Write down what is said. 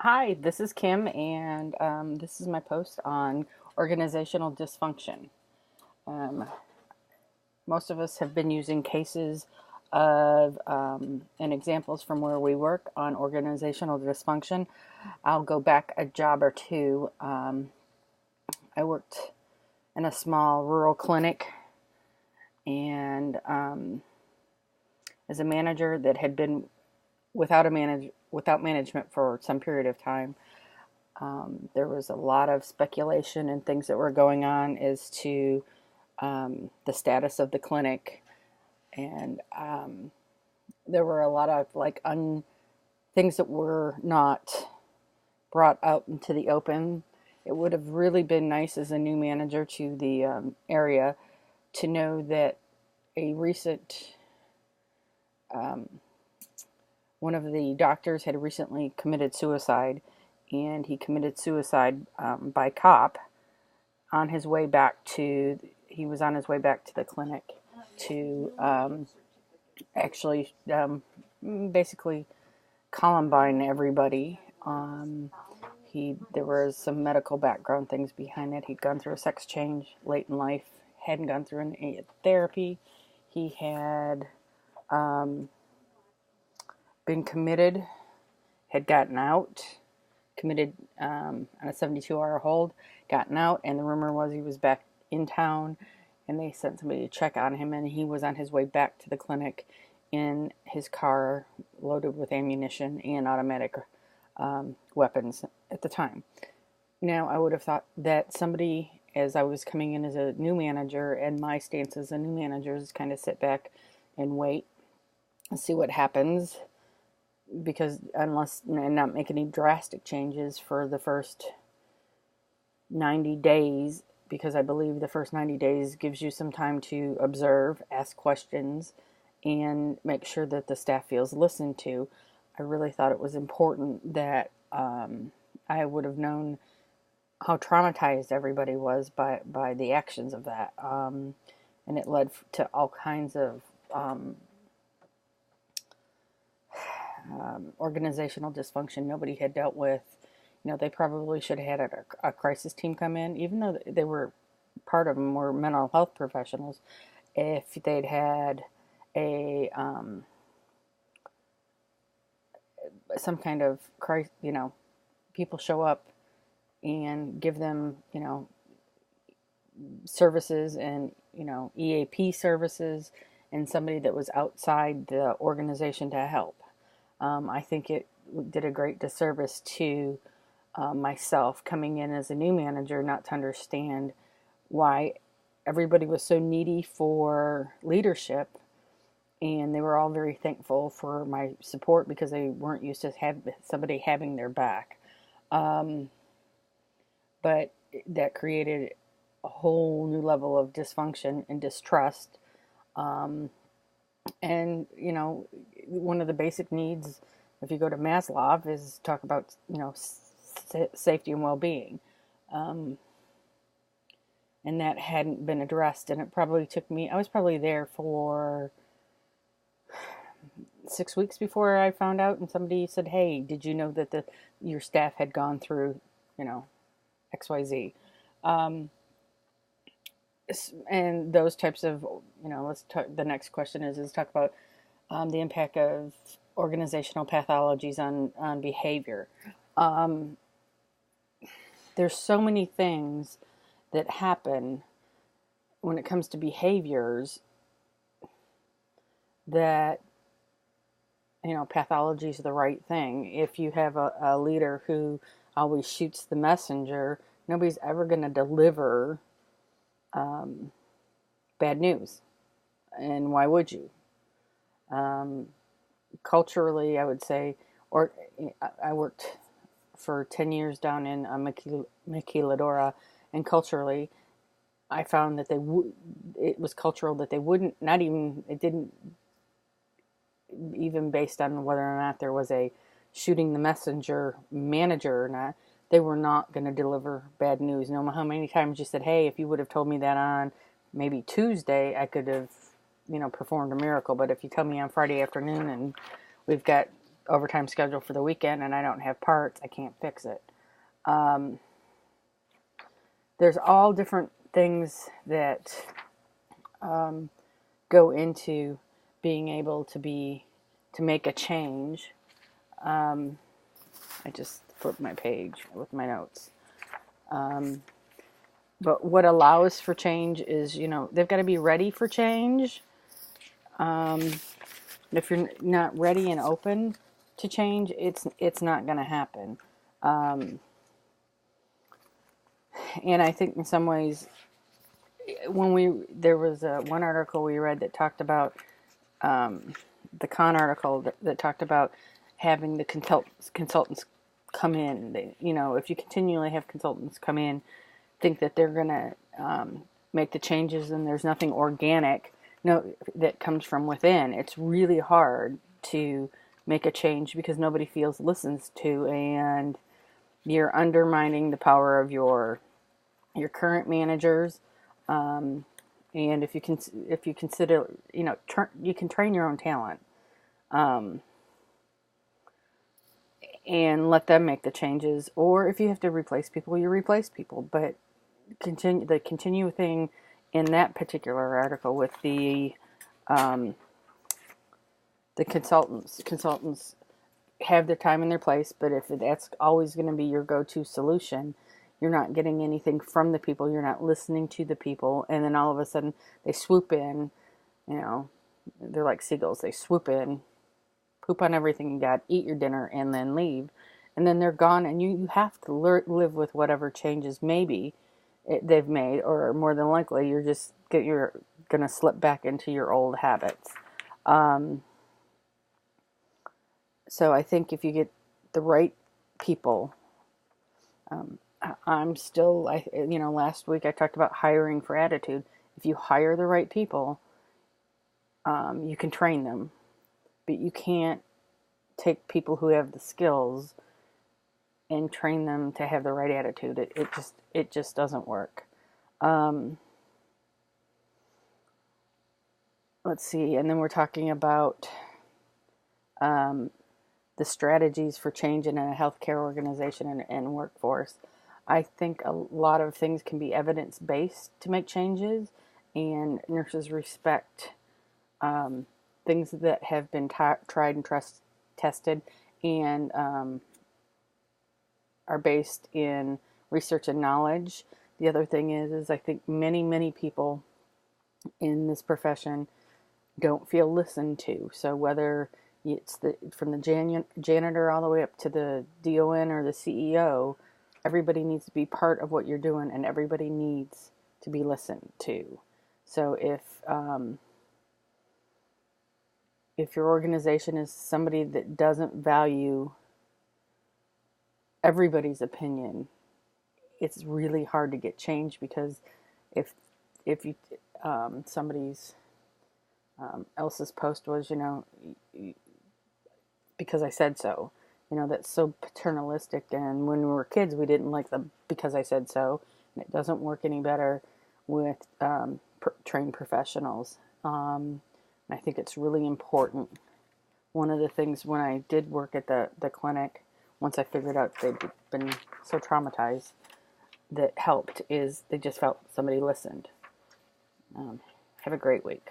Hi, this is Kim, and this is my post on organizational dysfunction. Um, Most of us have been using cases of and examples from where we work on organizational dysfunction. I'll go back a job or two. I worked in a small rural clinic, and as a manager that had been without management for some period of time. There was a lot of speculation and things that were going on as to the status of the clinic, and there were a lot of things that were not brought out into the open. It would have really been nice as a new manager to the area to know that a recent one of the doctors had recently committed suicide, and he committed suicide by cop on his way back to. He was on his way back to the clinic to actually basically Columbine everybody. There was some medical background things behind it. He'd gone through a sex change late in life, hadn't gone through any therapy. He had been committed, had gotten out, committed on a 72-hour hold, gotten out, and the rumor was he was back in town, and they sent somebody to check on him, and he was on his way back to the clinic in his car loaded with ammunition and automatic weapons at the time. Now, I would have thought that somebody, as I was coming in as a new manager, and my stance as a new manager is kind of sit back and wait and see what happens, because and not make any drastic changes for the first 90 days, because I believe the first 90 days gives you some time to observe, ask questions, and make sure that the staff feels listened to. I really thought it was important that I would have known how traumatized everybody was by the actions of that. And it led to all kinds of organizational dysfunction nobody had dealt with. They probably should have had a crisis team come in, even though they were part of them were mental health professionals. If they'd had a some kind of crisis, people show up and give them, services and, EAP services, and somebody that was outside the organization to help. I think it did a great disservice to myself coming in as a new manager, not to understand why everybody was so needy for leadership, and they were all very thankful for my support because they weren't used to somebody having their back. But that created a whole new level of dysfunction and distrust. And, one of the basic needs, if you go to Maslow, is talk about, safety and well-being. And that hadn't been addressed. And it probably took me, I was probably there for 6 weeks before I found out. And somebody said, "Hey, did you know that your staff had gone through, XYZ?" And those types of, let's talk. The next question is talk about the impact of organizational pathologies on behavior. There's so many things that happen when it comes to behaviors that, pathology is the right thing. If you have a leader who always shoots the messenger, nobody's ever going to deliver bad news. And why would you? Culturally, I would say, or I worked for 10 years down in Maquiladora, and culturally, I found that it was cultural that they wouldn't, it didn't even based on whether or not there was a shooting the messenger manager or not, they were not going to deliver bad news. No matter how many times you said, "Hey, if you would have told me that on maybe Tuesday, I could have, performed a miracle. But if you tell me on Friday afternoon and we've got overtime schedule for the weekend and I don't have parts, I can't fix it. There's all different things that go into being able to make a change. I just flipped my page with my notes. But what allows for change is, they've got to be ready for change. If you're not ready and open to change, it's not going to happen. And I think in some ways, there was one article we read that talked about the Khan article that talked about having the consultants come in. If you continually have consultants come in, think that they're going to make the changes, and there's nothing organic that comes from within. It's really hard to make a change because nobody feels listened to, and you're undermining the power of your current managers. And if you consider, you can train your own talent, and let them make the changes. Or if you have to replace people, you replace people. But continue thing in that particular article with the consultants have their time and their place. But if that's always going to be your go-to solution, you're not getting anything from the people. You're not listening to the people. And then all of a sudden they swoop in, they're like seagulls. They swoop in, poop on everything you got, eat your dinner, and then leave. And then they're gone, and you have to live with whatever changes maybe they've made, or more than likely you're going to slip back into your old habits. So I think if you get the right people, last week I talked about hiring for attitude. If you hire the right people, you can train them, but you can't take people who have the skills and train them to have the right attitude. It just doesn't work. Let's see, and then we're talking about the strategies for change in a healthcare organization and workforce. I think a lot of things can be evidence-based to make changes, and nurses respect things that have been tried and tested, and are based in research and knowledge. The other thing is I think many people in this profession don't feel listened to. So whether it's from the janitor all the way up to the DON or the CEO, everybody needs to be part of what you're doing, and everybody needs to be listened to. So if your organization is somebody that doesn't value everybody's opinion, it's really hard to get change, because if you somebody's else's post was, because I said so, that's so paternalistic, and when we were kids we didn't like the because I said so, and it doesn't work any better with trained professionals. I think it's really important. One of the things when I did work at the clinic, once I figured out they'd been so traumatized, that helped is they just felt somebody listened. Have a great week.